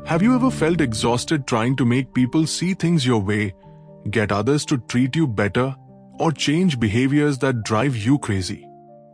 Have you ever felt exhausted trying to make people see things your way, get others to treat you better, or change behaviors that drive you crazy?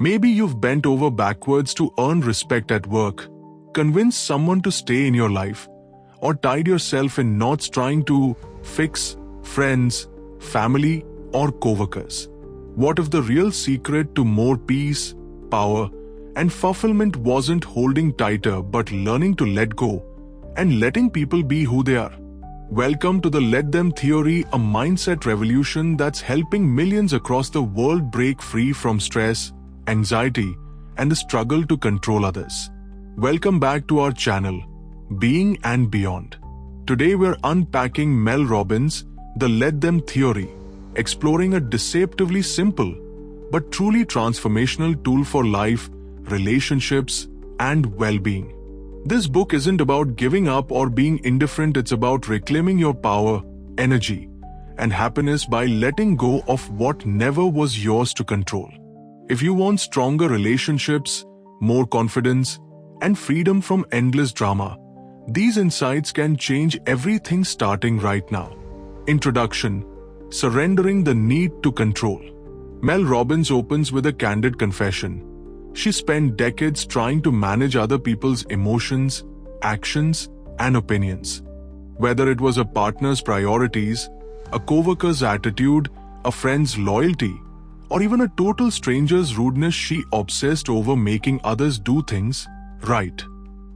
Maybe you've bent over backwards to earn respect at work, convinced someone to stay in your life, or tied yourself in knots trying to fix friends, family, or coworkers. What if the real secret to more peace, power, and fulfillment wasn't holding tighter but learning to let go and letting people be who they are? Welcome to the Let Them Theory, a mindset revolution that's helping millions across the world break free from stress, anxiety, and the struggle to control others. Welcome back to our channel, Being and Beyond. Today we're unpacking Mel Robbins' The Let Them Theory, exploring a deceptively simple but truly transformational tool for life, relationships, and well-being. This book isn't about giving up or being indifferent, it's about reclaiming your power, energy, and happiness by letting go of what never was yours to control. If you want stronger relationships, more confidence, and freedom from endless drama, these insights can change everything starting right now. Introduction: Surrendering the need to control. Mel Robbins opens with a candid confession. She spent decades trying to manage other people's emotions, actions, and opinions. Whether it was a partner's priorities, a coworker's attitude, a friend's loyalty, or even a total stranger's rudeness, she obsessed over making others do things right.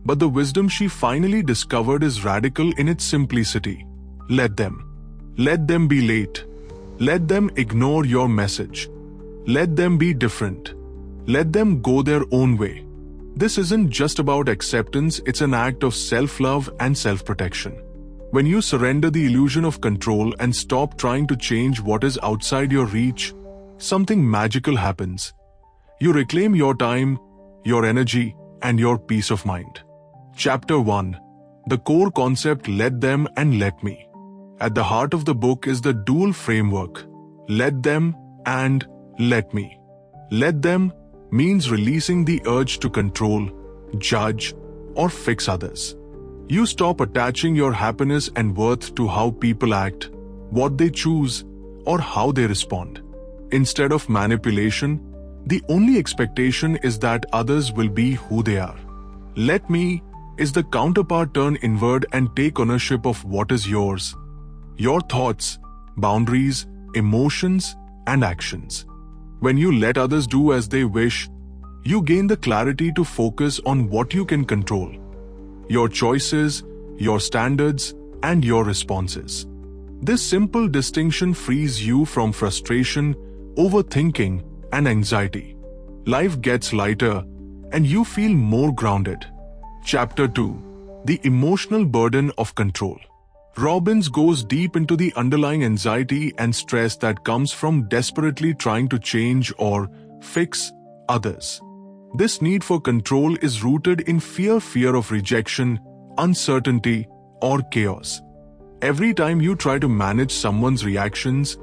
But the wisdom she finally discovered is radical in its simplicity. Let them. Let them be late. Let them ignore your message. Let them be different. Let them go their own way. This isn't just about acceptance, it's an act of self-love and self-protection. When you surrender the illusion of control and stop trying to change what is outside your reach, something magical happens. You reclaim your time, your energy, and your peace of mind. Chapter 1. The core concept: Let them and let me. At the heart of the book is the dual framework: let them and let me. Let them means releasing the urge to control, judge, or fix others. You stop attaching your happiness and worth to how people act, what they choose, or how they respond. Instead of manipulation, the only expectation is that others will be who they are. Let me is the counterpart: turn inward and take ownership of what is yours. Your thoughts, boundaries, emotions, and actions. When you let others do as they wish, you gain the clarity to focus on what you can control: your choices, your standards, and your responses. This simple distinction frees you from frustration, overthinking, and anxiety. Life gets lighter, and you feel more grounded. Chapter 2. The emotional burden of control. Robbins goes deep into the underlying anxiety and stress that comes from desperately trying to change or fix others. This need for control is rooted in fear of rejection, uncertainty, or chaos. Every time you try to manage someone's reactions,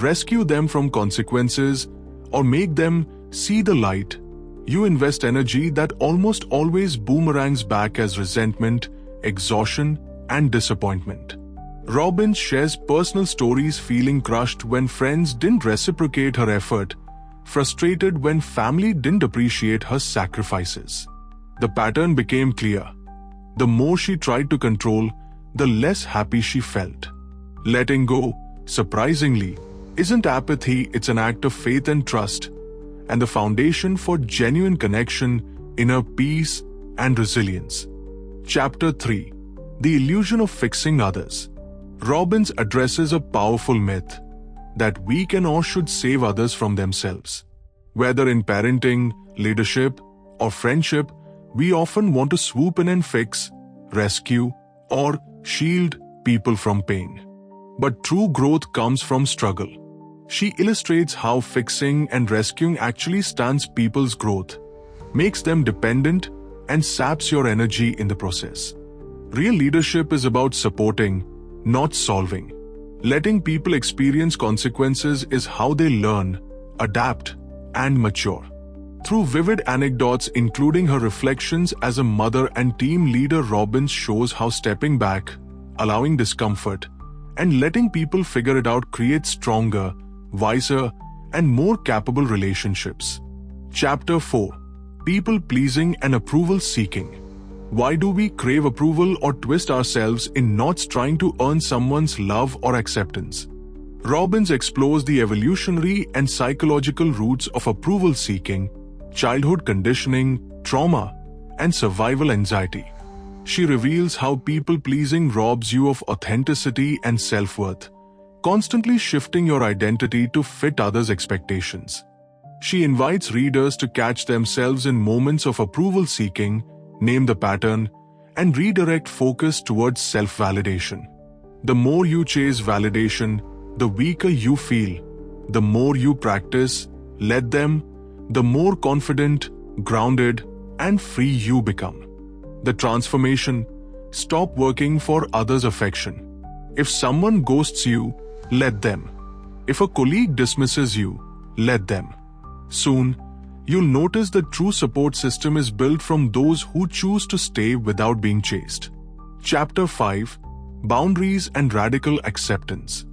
rescue them from consequences, or make them see the light, you invest energy that almost always boomerangs back as resentment, exhaustion, and disappointment. Robbins shares personal stories: feeling crushed when friends didn't reciprocate her effort, frustrated when family didn't appreciate her sacrifices. The pattern became clear. The more she tried to control, the less happy she felt. Letting go, surprisingly, isn't apathy, it's an act of faith and trust, and the foundation for genuine connection, inner peace, and resilience. Chapter 3. The illusion of fixing others. Robbins addresses a powerful myth that we can or should save others from themselves. Whether in parenting, leadership, or friendship, we often want to swoop in and fix, rescue, or shield people from pain. But true growth comes from struggle. She illustrates how fixing and rescuing actually stunts people's growth, makes them dependent, and saps your energy in the process. Real leadership is about supporting, not solving. Letting people experience consequences is how they learn, adapt, and mature. Through vivid anecdotes including her reflections as a mother and team leader, Robbins shows how stepping back, allowing discomfort, and letting people figure it out creates stronger, wiser, and more capable relationships. Chapter 4. People-pleasing and approval-seeking. Why do we crave approval or twist ourselves in knots trying to earn someone's love or acceptance? Robbins explores the evolutionary and psychological roots of approval-seeking, childhood conditioning, trauma, and survival anxiety. She reveals how people-pleasing robs you of authenticity and self-worth, constantly shifting your identity to fit others' expectations. She invites readers to catch themselves in moments of approval-seeking, name the pattern, and redirect focus towards self-validation. The more you chase validation, the weaker you feel. The more you practice, let them, the more confident, grounded, and free you become. The transformation: stop working for others' affection. If someone ghosts you, let them. If a colleague dismisses you, let them. Soon, you'll notice the true support system is built from those who choose to stay without being chased. Chapter 5. Boundaries and Radical Acceptance.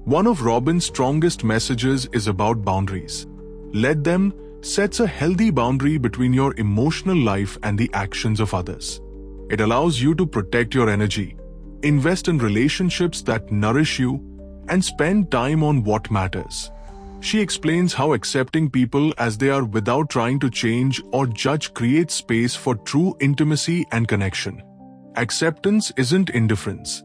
One of Robbins' strongest messages is about boundaries. Let them sets a healthy boundary between your emotional life and the actions of others. It allows you to protect your energy, invest in relationships that nourish you, and spend time on what matters. She explains how accepting people as they are without trying to change or judge creates space for true intimacy and connection. Acceptance isn't indifference.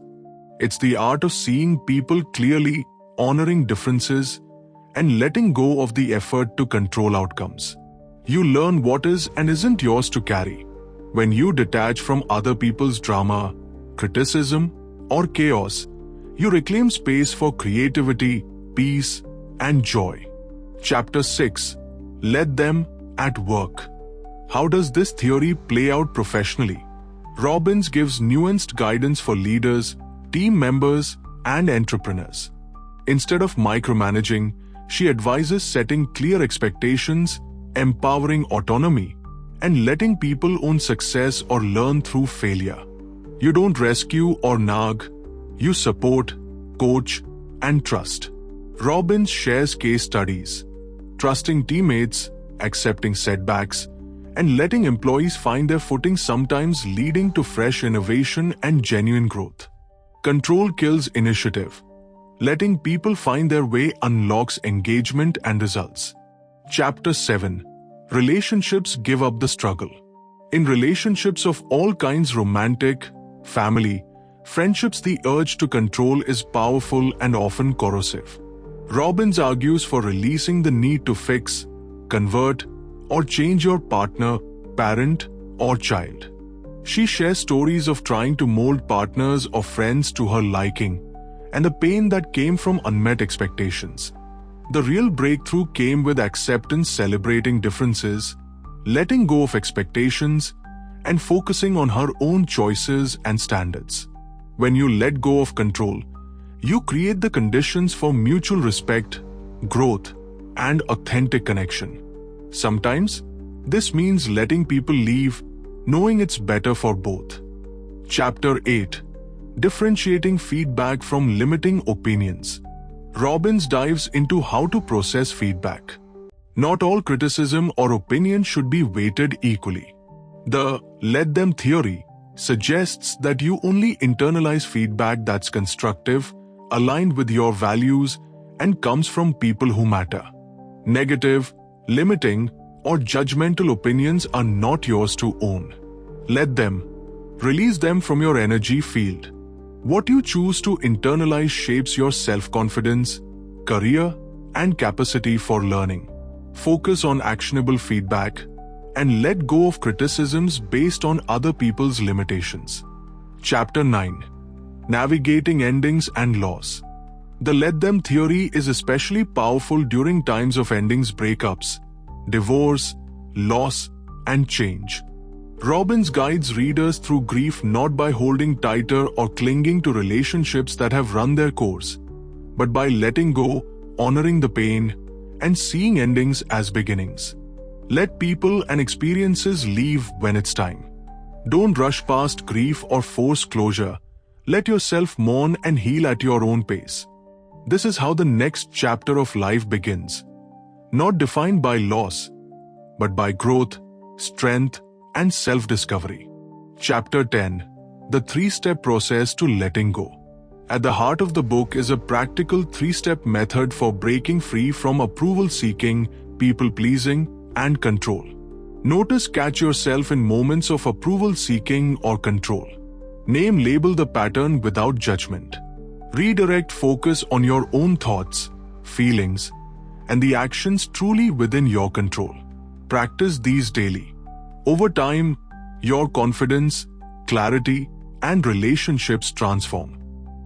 It's the art of seeing people clearly, honoring differences, and letting go of the effort to control outcomes. You learn what is and isn't yours to carry. When you detach from other people's drama, criticism, or chaos, you reclaim space for creativity, peace, and joy. Chapter 6. Let them at work. How does this theory play out professionally? Robbins gives nuanced guidance for leaders, team members, and entrepreneurs. Instead of micromanaging, she advises setting clear expectations, empowering autonomy, and letting people own success or learn through failure. You don't rescue or nag, you support, coach, and trust. Robbins shares case studies, trusting teammates, accepting setbacks, and letting employees find their footing, sometimes leading to fresh innovation and genuine growth. Control kills initiative. Letting people find their way unlocks engagement and results. Chapter 7. Relationships give up the struggle. In relationships of all kinds, romantic, family, friendships, the urge to control is powerful and often corrosive. Robbins argues for releasing the need to fix, convert, or change your partner, parent, or child. She shares stories of trying to mold partners or friends to her liking, and the pain that came from unmet expectations. The real breakthrough came with acceptance, celebrating differences, letting go of expectations, and focusing on her own choices and standards. When you let go of control, you create the conditions for mutual respect, growth, and authentic connection. Sometimes, this means letting people leave, knowing it's better for both. Chapter 8. Differentiating feedback from limiting opinions. Robbins dives into how to process feedback. Not all criticism or opinion should be weighted equally. The "let them" theory suggests that you only internalize feedback that's constructive, aligned with your values, and comes from people who matter. Negative, limiting, or judgmental opinions are not yours to own. Let them. Release them from your energy field. What you choose to internalize shapes your self-confidence, career, and capacity for learning. Focus on actionable feedback and let go of criticisms based on other people's limitations. Chapter 9. Navigating Endings and Loss. The let them theory is especially powerful during times of endings, breakups, divorce, loss, and change. Robbins guides readers through grief not by holding tighter or clinging to relationships that have run their course, but by letting go, honoring the pain, and seeing endings as beginnings. Let people and experiences leave when it's time. Don't rush past grief or force closure. Let yourself mourn and heal at your own pace. This is how the next chapter of life begins. Not defined by loss, but by growth, strength, and self-discovery. Chapter 10. The 3-step process to letting go. At the heart of the book is a practical 3-step method for breaking free from approval-seeking, people-pleasing, and control. Notice, catch yourself in moments of approval-seeking or control. Name, label the pattern without judgment. Redirect focus on your own thoughts, feelings, and the actions truly within your control. Practice these daily. Over time, your confidence, clarity, and relationships transform.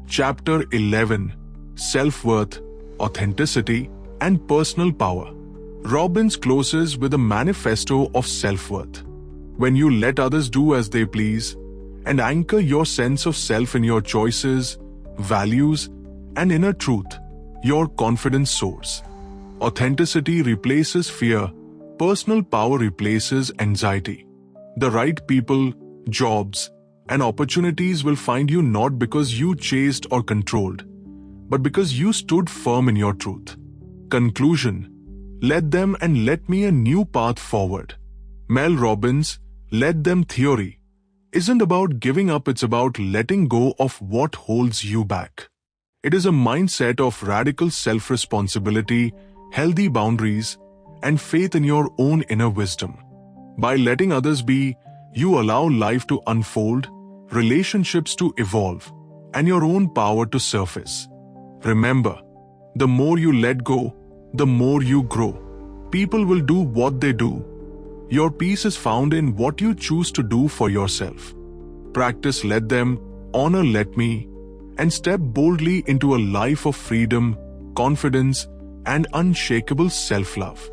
Chapter 11. Self-worth, authenticity, and personal power. Robbins closes with a manifesto of self-worth. When you let others do as they please and anchor your sense of self in your choices, values, and inner truth, your confidence soars. Authenticity replaces fear. Personal power replaces anxiety. The right people, jobs, and opportunities will find you not because you chased or controlled, but because you stood firm in your truth. Conclusion. Let them and let me a new path forward. Mel Robbins' Let Them theory isn't about giving up, it's about letting go of what holds you back. It is a mindset of radical self-responsibility, healthy boundaries, and faith in your own inner wisdom. By letting others be, you allow life to unfold, relationships to evolve, and your own power to surface. Remember, the more you let go, the more you grow. People will do what they do. Your peace is found in what you choose to do for yourself. Practice let them, honor let me, and step boldly into a life of freedom, confidence, and unshakable self-love.